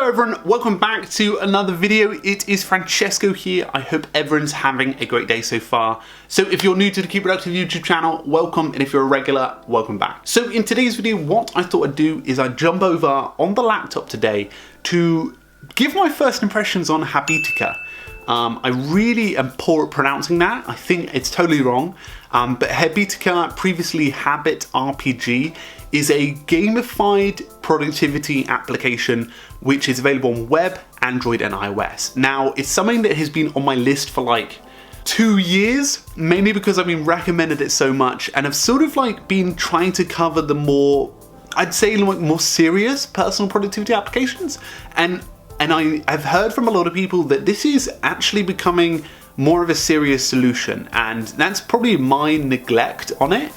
Hello everyone, welcome back to another video. It is Francesco here. I hope everyone's having a great day so far. So if you're new to the Keep Productive YouTube channel, welcome, and if you're a regular, welcome back. So in today's video, what I thought I'd do is I'd jump over on the laptop today to give my first impressions on Habitica. I really am poor at pronouncing that. I think it's totally wrong. But Habitica, previously Habit RPG, is a gamified productivity application which is available on web, Android and iOS. Now, it's something that has been on my list for like 2 years, mainly because I've been recommended it so much, and I've sort of like been trying to cover the more, I'd say like more serious personal productivity applications. And I've heard from a lot of people that this is actually becoming more of a serious solution, and that's probably my neglect on it,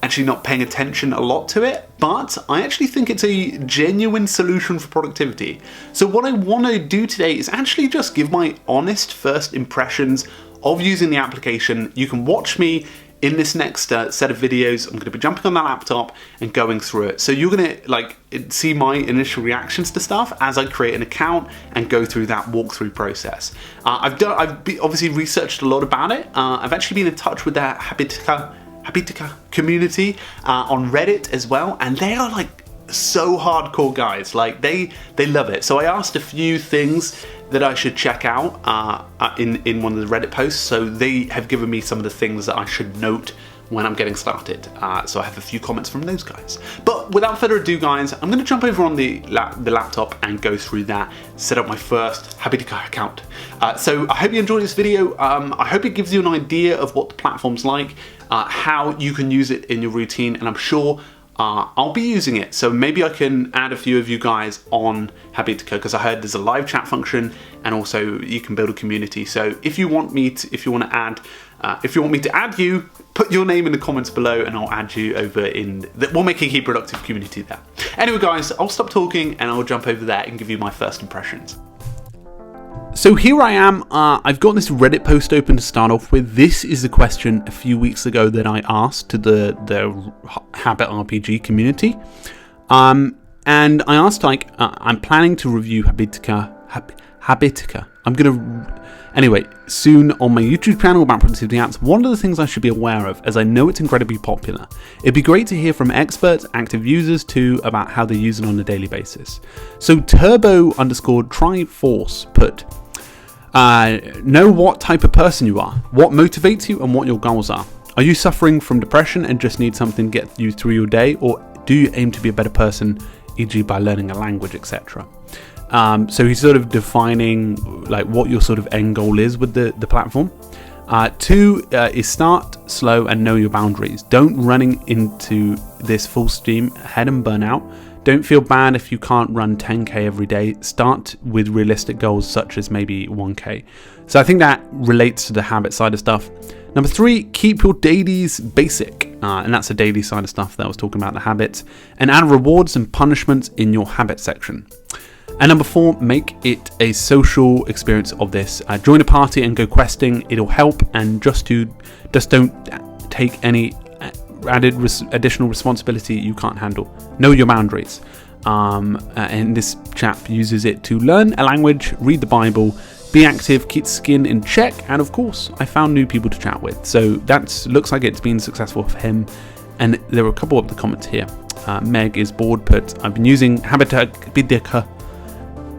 actually not paying attention a lot to it, but I actually think it's a genuine solution for productivity. So what I want to do today is actually just give my honest first impressions of using the application. You can watch me in this next set of videos. I'm going to be jumping on that laptop and going through it. So you're going to like see my initial reactions to stuff as I create an account and go through that walkthrough process. I've obviously researched a lot about it. I've actually been in touch with that Habitica community on Reddit as well, and they are like so hardcore guys. Like they love it. So I asked a few things that I should check out in one of the Reddit posts. So they have given me some of the things that I should note when I'm getting started. So I have a few comments from those guys. But without further ado, guys, I'm going to jump over on the laptop and go through that, set up my first Habitica account. So I hope you enjoyed this video. I hope it gives you an idea of what the platform's like, how you can use it in your routine, and I'm sure I'll be using it, so maybe I can add a few of you guys on Habitica, because I heard there's a live chat function and also you can build a community. So if you want me to add you, put your name in the comments below and I'll add you over we'll make a Keep Productive community there. Anyway guys, I'll stop talking and I'll jump over there and give you my first impressions. So here I am, I've got this Reddit post open to start off with. This is a question a few weeks ago that I asked to the Habit RPG community. And I asked like, I'm planning to review Habitica. Anyway, soon on my YouTube channel about productivity apps. One of the things I should be aware of, as I know it's incredibly popular. It'd be great to hear from experts, active users too, about how they use it on a daily basis. So Turbo_Triforce put, know what type of person you are, what motivates you and what your goals are. Are you suffering from depression and just need something to get you through your day, or do you aim to be a better person, e.g. by learning a language, etc.? So he's sort of defining like what your sort of end goal is with the platform. 2 is start slow and know your boundaries. Don't running into this full steam ahead and burn out. Don't feel bad if you can't run 10k every day. Start with realistic goals such as maybe 1k. So I think that relates to the habit side of stuff. Number 3, keep your dailies basic. And that's the daily side of stuff that I was talking about, the habits. And add rewards and punishments in your habit section. And number 4, make it a social experience of this. Join a party and go questing. It'll help, and just don't take any additional responsibility you can't handle. Know your boundaries. And this chap uses it to learn a language, read the Bible, be active, keep skin in check, and of course, I found new people to chat with. So that looks like it's been successful for him. And there were a couple of the comments here. Meg is bored, but I've been using Habitica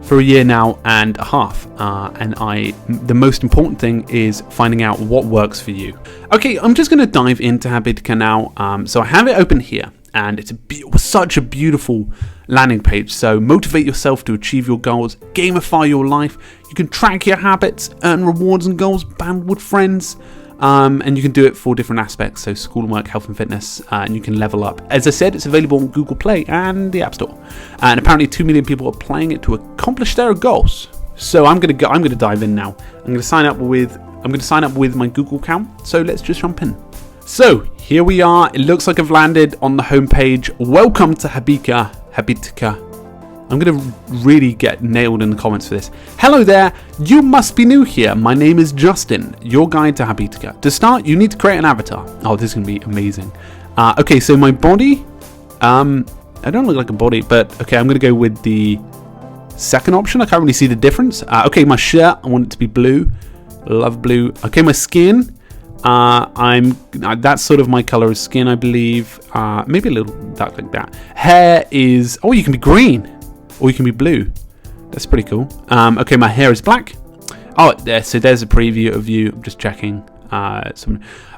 for a year now and a half, and the most important thing is finding out what works for you. Okay, I'm just going to dive into Habitica now. So I have it open here, and it's such a beautiful landing page. So motivate yourself to achieve your goals, gamify your life. You can track your habits, earn rewards and goals, band with friends. And you can do it for different aspects, so school and work, health and fitness, and you can level up. As I said, it's available on Google Play and the App Store, and apparently 2 million people are playing it to accomplish their goals. So I'm gonna dive in now. I'm gonna sign up with my Google account. So let's just jump in. So here we are. It looks like I've landed on the homepage. Welcome to Habitica. I'm going to really get nailed in the comments for this. Hello there, you must be new here. My name is Justin, your guide to Habitica. To start, you need to create an avatar. Oh, this is going to be amazing. Okay, so my body, I don't look like a body, but okay, I'm going to go with the second option. I can't really see the difference. Okay, my shirt, I want it to be blue. Love blue. Okay, my skin, that's sort of my color of skin, I believe. Maybe a little dark like that. Hair is, oh, you can be green or you can be blue. That's pretty cool. Okay, my hair is black. Oh, so there's a preview of you. I'm just checking.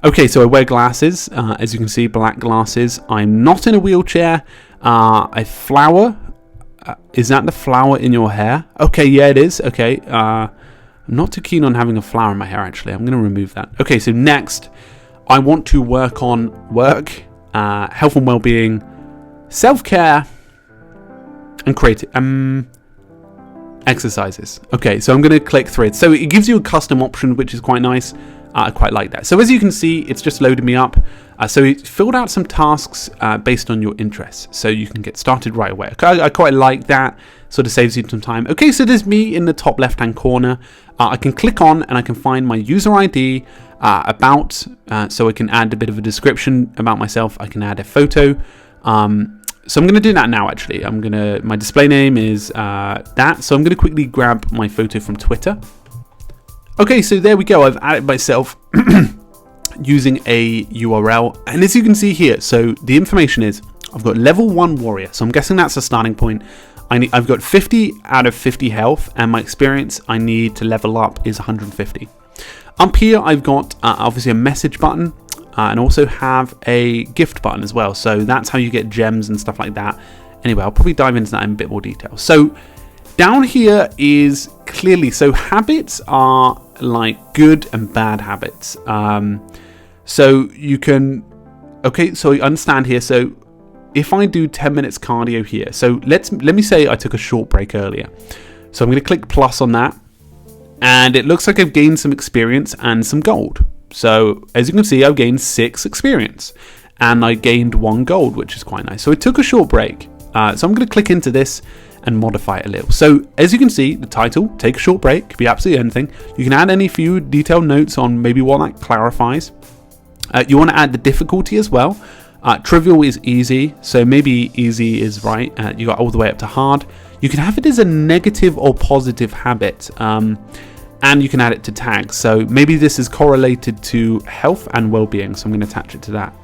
Okay, so I wear glasses. As you can see, black glasses. I'm not in a wheelchair. A flower. Is that the flower in your hair? Okay, yeah, it is. Okay. I'm not too keen on having a flower in my hair, actually. I'm going to remove that. Okay, so next, I want to work on health and well-being, self-care, and creative. Exercises. Okay, so I'm going to click thread. So it gives you a custom option, which is quite nice. I quite like that. So as you can see, it's just loaded me up. So it filled out some tasks based on your interests. So you can get started right away. I quite like that. Sort of saves you some time. Okay, so there's me in the top left-hand corner. I can click on and I can find my user ID, about, so I can add a bit of a description about myself. I can add a photo. So I'm going to do that now, actually. My display name is that. So I'm going to quickly grab my photo from Twitter. Okay, so there we go. I've added myself using a URL. And as you can see here, so the information is, I've got level 1 warrior. So I'm guessing that's a starting point. I've got 50 out of 50 health, and my experience I need to level up is 150. Up here, I've got obviously a message button. And also have a gift button as well. So that's how you get gems and stuff like that. Anyway, I'll probably dive into that in a bit more detail. So down here is clearly, so habits are like good and bad habits. So you can, okay, so you understand here. So if I do 10 minutes cardio here, so let me say I took a short break earlier. So I'm going to click plus on that. And it looks like I've gained some experience and some gold. So as you can see, I've gained 6 experience and I gained 1 gold, which is quite nice. So I took a short break. So I'm going to click into this and modify it a little. So as you can see, the title, take a short break, could be absolutely anything. You can add any few detailed notes on maybe what that clarifies. You want to add the difficulty as well. Trivial is easy. So maybe easy is right. You got all the way up to hard. You can have it as a negative or positive habit. And you can add it to tags. So maybe this is correlated to health and well-being. So I'm going to attach it to that.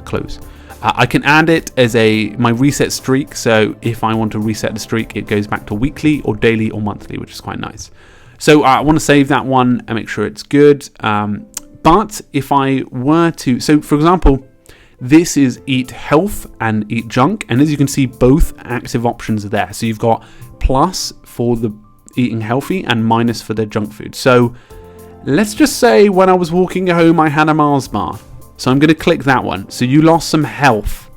Close. I can add it as my reset streak. So if I want to reset the streak, it goes back to weekly or daily or monthly, which is quite nice. So I want to save that one and make sure it's good. But if I were to, so for example, this is eat health and eat junk. And as you can see, both active options are there. So you've got plus for the eating healthy and minus for the junk food. So let's just say when I was walking home, I had a Mars bar. So I'm going to click that one. So you lost some health.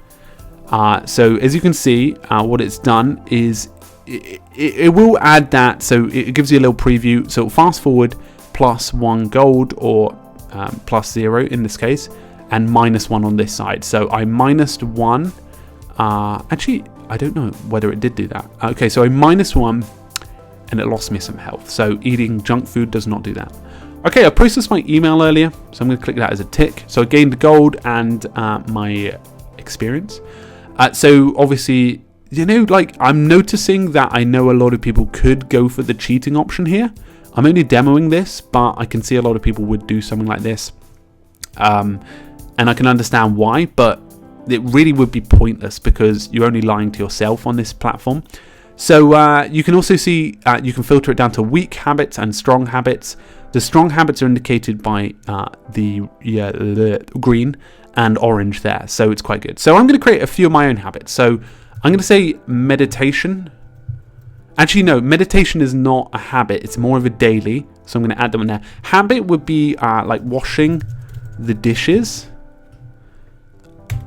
So as you can see, what it's done is it will add that. So it gives you a little preview. So fast forward plus 1 gold or plus 0 in this case, and minus 1 on this side. So I minused 1. Actually, I don't know whether it did do that. Okay, so I minus 1. And it lost me some health. So eating junk food does not do that. Okay, I processed my email earlier, so I'm going to click that as a tick. So I gained gold and my experience. So obviously, you know, like I'm noticing that I know a lot of people could go for the cheating option here. I'm only demoing this, but I can see a lot of people would do something like this. And I can understand why, but it really would be pointless because you're only lying to yourself on this platform. So you can also see, you can filter it down to weak habits and strong habits. The strong habits are indicated by the green and orange there. So it's quite good. So I'm going to create a few of my own habits. So I'm going to say meditation. Actually, no, meditation is not a habit. It's more of a daily. So I'm going to add them in there. Habit would be like washing the dishes.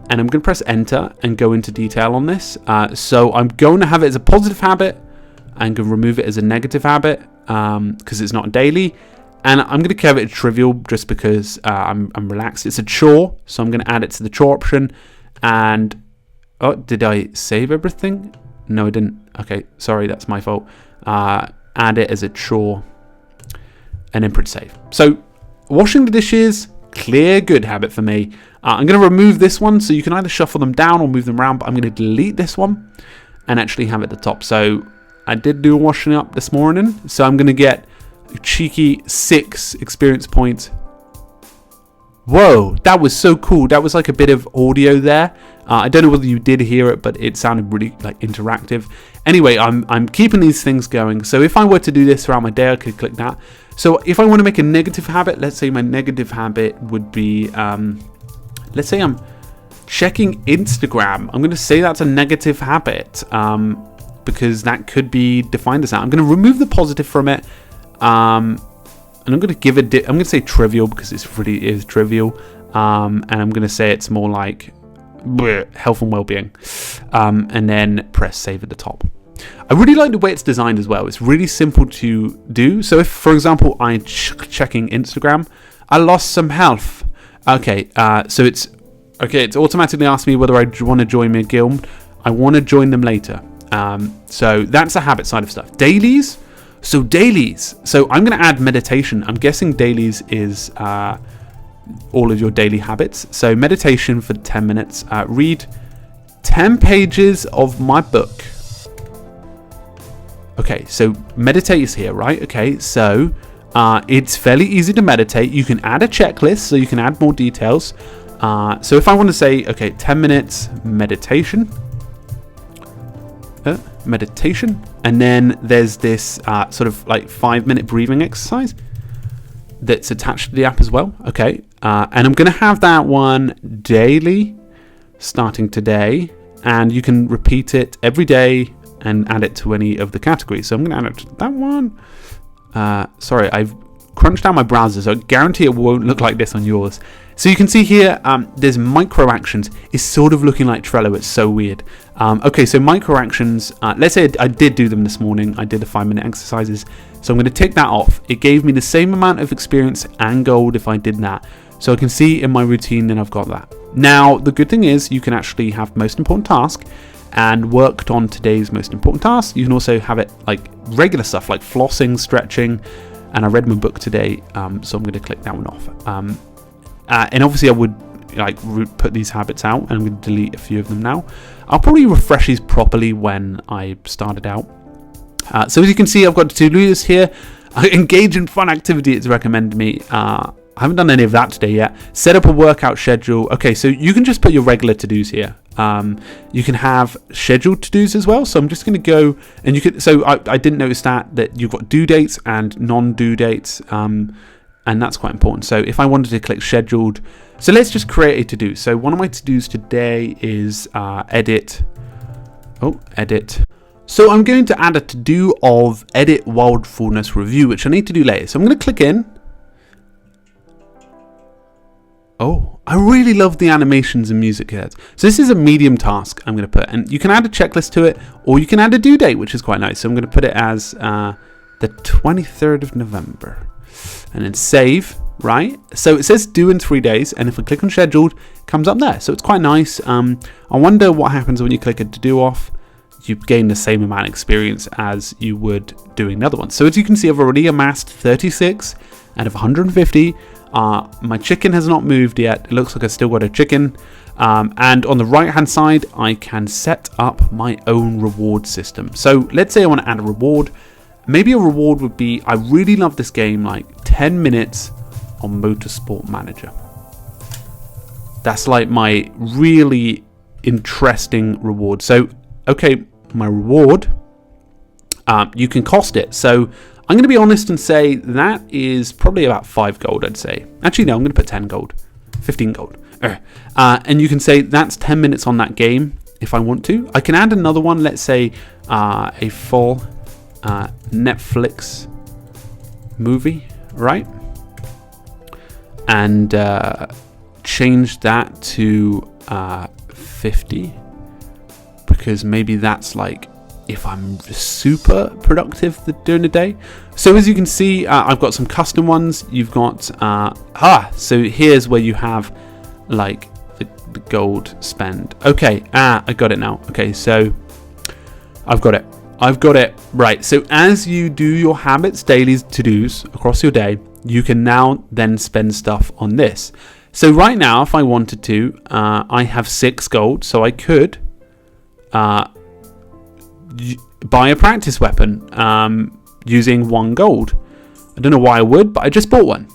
And I'm going to press enter and go into detail on this. So I'm going to have it as a positive habit. I'm going to remove it as a negative habit because it's not daily. And I'm going to have it trivial just because I'm relaxed. It's a chore. So I'm going to add it to the chore option. And, oh, did I save everything? No, I didn't. Okay, sorry, that's my fault. Add it as a chore. And then press save. So washing the dishes, clear good habit for me. I'm going to remove this one, so you can either shuffle them down or move them around, but I'm going to delete this one and actually have it at the top. So I did do washing up this morning, so I'm going to get a cheeky 6 experience points. Whoa, that was so cool. That was like a bit of audio there. I don't know whether you did hear it, but it sounded really like interactive. Anyway, I'm keeping these things going. So if I were to do this throughout my day, I could click that. So if I want to make a negative habit, let's say my negative habit would be, let's say I'm checking Instagram. I'm going to say that's a negative habit because that could be defined as that. I'm going to remove the positive from it. And I'm going to give it, I'm going to say trivial because it really is trivial. And I'm going to say it's more like health and well-being. And then press save at the top. I really like the way it's designed as well. It's really simple to do. So if, for example, I'm checking Instagram, I lost some health. Okay, so it's automatically asked me whether I want to join my guild. I want to join them later. So that's the habit side of stuff. Dailies. So dailies. So I'm going to add meditation. I'm guessing dailies is all of your daily habits. So meditation for 10 minutes. Read 10 pages of my book. Okay, so meditate is here, right? Okay, so it's fairly easy to meditate. You can add a checklist, so you can add more details. So if I want to say, okay, 10 minutes meditation. Meditation, and then there's this sort of like 5-minute breathing exercise that's attached to the app as well. Okay, and I'm going to have that one daily starting today, and you can repeat it every day and add it to any of the categories. So I'm going to add it to that one. Sorry, I've crunched down my browser, so I guarantee it won't look like this on yours. So you can see here, there's micro actions. It's sort of looking like Trello. It's so weird. Okay, so micro actions, let's say I did do them this morning. I did the 5-minute exercises. So I'm going to tick that off. It gave me the same amount of experience and gold if I did that. So I can see in my routine that I've got that. Now, the good thing is you can actually have most important task and worked on today's most important task. You can also have it like regular stuff like flossing, stretching, and I read my book today, so I'm going to click that one off. And obviously I would like put these habits out, and I'm going to delete a few of them now. I'll probably refresh these properly when I started out. So as you can see, I've got the to-do list here. Engage in fun activity, it's recommended me. I haven't done any of that today yet. Set up a workout schedule. Okay, so you can just put your regular to-dos here. You can have scheduled to-dos as well. So I'm just going to go, and you could. So I didn't notice that you've got due dates and non-due dates, and that's quite important. So if I wanted to click scheduled, so let's just create a to-do. So one of my to-dos today is edit. Edit. So I'm going to add a to-do of edit wildfulness review, which I need to do later. So I'm going to click in. Oh, I really love the animations and music here. So this is a medium task I'm going to put, and you can add a checklist to it, or you can add a due date, which is quite nice. So I'm going to put it as the 23rd of November, and then save, right? So it says due in 3 days, and if I click on scheduled, it comes up there. So it's quite nice. I wonder what happens when you click a to do off. You gain the same amount of experience as you would doing the other one. So as you can see, I've already amassed 36 out of 150. My chicken has not moved yet. It looks like I've still got a chicken. And on the right hand side, I can set up my own reward system. So let's say I want to add a reward. Maybe a reward would be, I really love this game, like 10 minutes on Motorsport Manager. That's like my really interesting reward. So, okay, my reward, you can cost it. So I'm going to be honest and say that is probably about 5 gold, I'd say. Actually, no, I'm going to put 10 gold, 15 gold. And you can say that's 10 minutes on that game if I want to. I can add another one, let's say a full Netflix movie, right? And change that to 50, because maybe that's like if I'm super productive during the day. So as you can see, I've got some custom ones. You've got so here's where you have like the gold spend. Okay, I got it now. Okay, so I've got it right. So as you do your habits, dailies, to-dos across your day, you can now then spend stuff on this. So right now, if I wanted to, I have 6 gold, so I could buy a practice weapon using 1 gold. I don't know why I would, but I just bought one.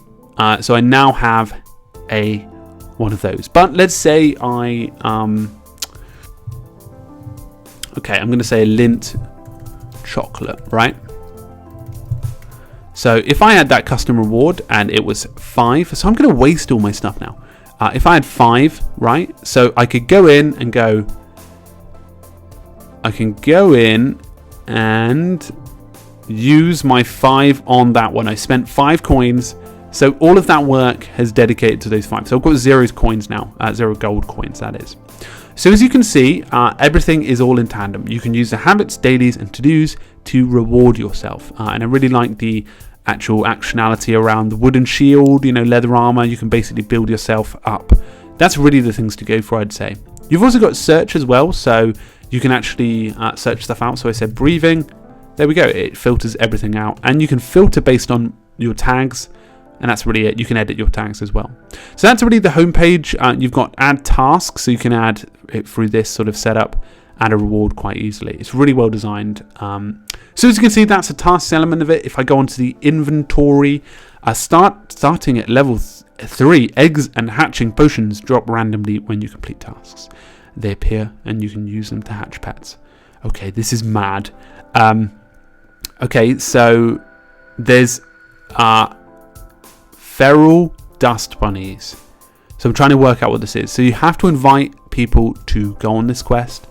So I now have one of those. But let's say I okay, I'm going to say Lindt chocolate, right? So if I had that custom reward and it was 5, so I'm going to waste all my stuff now. If I had 5, right? So I could go in and go. I can go in and use my 5 on that one. I spent 5 coins. So all of that work has dedicated to those 5. So I've got 0 coins now, 0 gold coins, that is. So as you can see, everything is all in tandem. You can use the habits, dailies, and to-dos to reward yourself. And I really like the actual actionality around the wooden shield, leather armor. You can basically build yourself up. That's really the things to go for, I'd say. You've also got search as well, so you can actually search stuff out. So I said breathing. There we go. It filters everything out. And you can filter based on your tags. And that's really it. You can edit your tags as well. So that's really the homepage. You've got add tasks. So you can add it through this sort of setup. Add a reward quite easily. It's really well designed. So as you can see, that's a tasks element of it. If I go onto the inventory, starting at level 3, eggs and hatching potions drop randomly when you complete tasks. They appear and you can use them to hatch pets. Okay, this is mad. Okay, so there's feral dust bunnies. So I'm trying to work out what this is. So you have to invite people to go on this quest.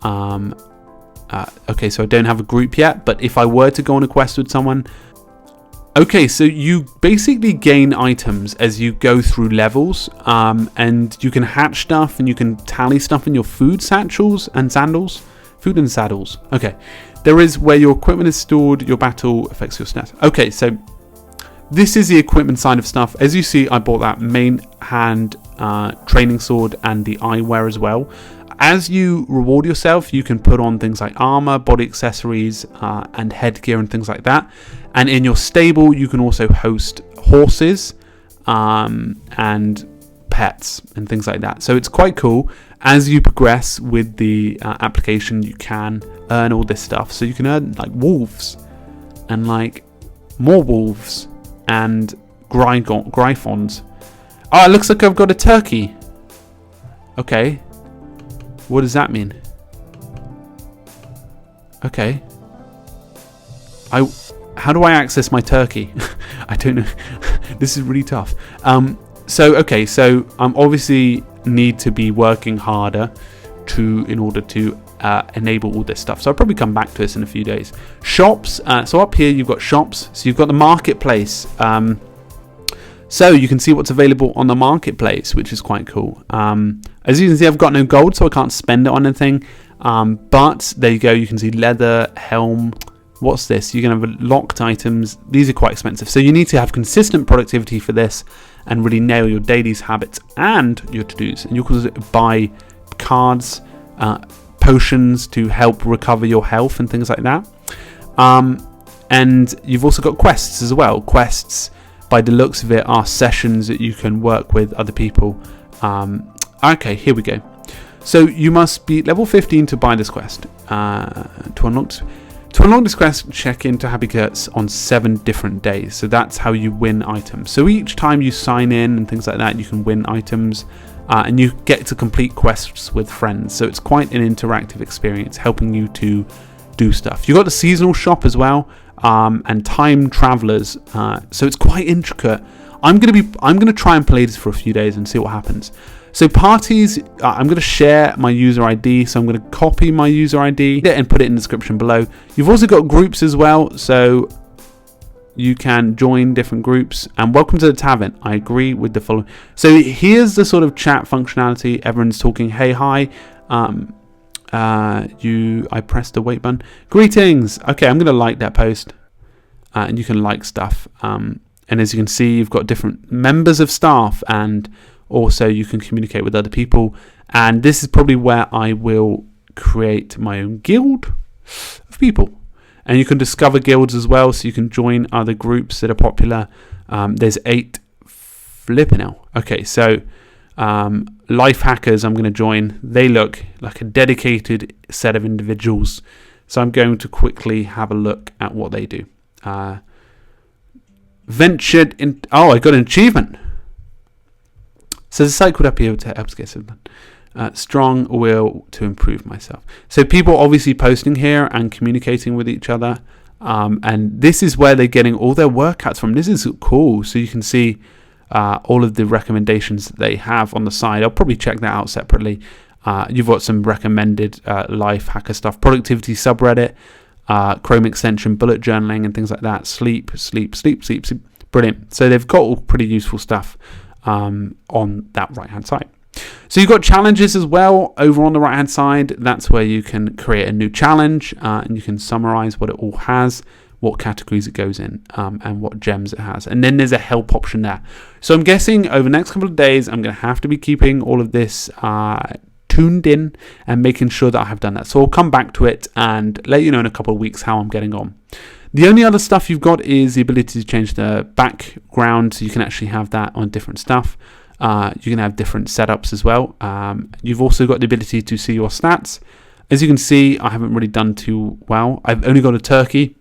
Okay, so I don't have a group yet, but if I were to go on a quest with someone. Okay, so you basically gain items as you go through levels, and you can hatch stuff and you can tally stuff in your food satchels and sandals. Food and saddles. Okay, there is where your equipment is stored, your battle affects your stats. Okay, so this is the equipment side of stuff. As you see, I bought that main hand training sword and the eyewear as well. As you reward yourself, you can put on things like armor, body accessories, and headgear and things like that. And in your stable, you can also host horses and pets and things like that. So it's quite cool. As you progress with the application, you can earn all this stuff. So you can earn like wolves and like more wolves and gryphons. Oh, it looks like I've got a turkey. Okay. What does that mean? Okay. How do I access my turkey? I don't know. This is really tough. Okay, so I'm obviously need to be working harder in order to enable all this stuff. So I'll probably come back to this in a few days. Shops. So up here you've got shops. So you've got the marketplace. So you can see what's available on the marketplace, which is quite cool. As you can see, I've got no gold, so I can't spend it on anything. But there you go. You can see leather, helm. What's this? You're going to have locked items. These are quite expensive. So you need to have consistent productivity for this and really nail your dailies, habits, and your to-dos. And you can buy cards, potions to help recover your health and things like that. And you've also got quests as well. Quests, by the looks of it, are sessions that you can work with other people. Okay, here we go. So you must be level 15 to buy this quest. To unlock this quest, check into Habitica on 7 different days. So that's how you win items. So each time you sign in and things like that, you can win items. And you get to complete quests with friends. So it's quite an interactive experience, helping you to do stuff. You've got the seasonal shop as well, and time travelers. So it's quite intricate. I'm gonna try and play this for a few days and see what happens. So parties, I'm going to share my user ID. So I'm going to copy my user ID and put it in the description below. You've also got groups as well. So you can join different groups. And welcome to the tavern. I agree with the following. So here's the sort of chat functionality. Everyone's talking, hey, hi. I pressed the wait button. Greetings. Okay, I'm going to like that post. And you can like stuff. And as you can see, you've got different members of staff, and also you can communicate with other people. And this is probably where I will create my own guild of people. And you can discover guilds as well, so you can join other groups that are popular. There's 8 flipping out. Okay, so life hackers I'm going to join. They look like a dedicated set of individuals. So I'm going to quickly have a look at what they do. Ventured in. Oh, I got an achievement. So the site called Habitica helps get something. Strong will to improve myself. So people obviously posting here and communicating with each other. And this is where they're getting all their workouts from. This is cool. So you can see all of the recommendations that they have on the side. I'll probably check that out separately. You've got some recommended life hacker stuff, productivity subreddit, Chrome extension, bullet journaling, and things like that. Sleep. Brilliant. So they've got all pretty useful stuff on that right-hand side. So you've got challenges as well over on the right-hand side. That's where you can create a new challenge and you can summarize what it all has, what categories it goes in, and what gems it has. And then there's a help option there. So I'm guessing over the next couple of days, I'm going to have to be keeping all of this tuned in and making sure that I have done that. So I'll come back to it and let you know in a couple of weeks how I'm getting on. The only other stuff you've got is the ability to change the background, so you can actually have that on different stuff. You can have different setups as well. You've also got the ability to see your stats. As you can see, I haven't really done too well. I've only got a turkey,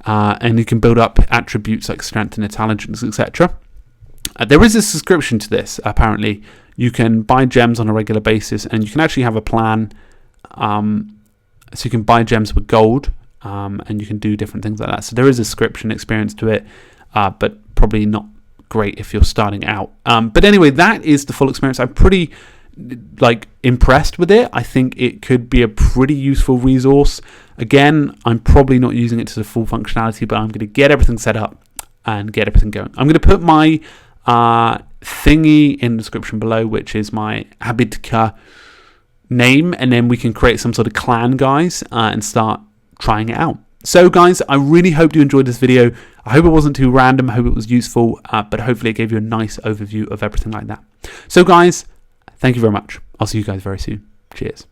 and you can build up attributes like strength and intelligence, etc. There is a subscription to this, apparently. You can buy gems on a regular basis, and you can actually have a plan. So you can buy gems with gold, and you can do different things like that. So there is a subscription experience to it, but probably not great if you're starting out. But anyway, that is the full experience. I'm pretty impressed with it. I think it could be a pretty useful resource. Again, I'm probably not using it to the full functionality, but I'm going to get everything set up and get everything going. I'm going to put my thingy in the description below, which is my Habitica name, and then we can create some sort of clan, guys, and start trying it out. So guys, I really hope you enjoyed this video. I hope it wasn't too random. I hope it was useful, but hopefully it gave you a nice overview of everything like that. So guys, thank you very much. I'll see you guys very soon. Cheers.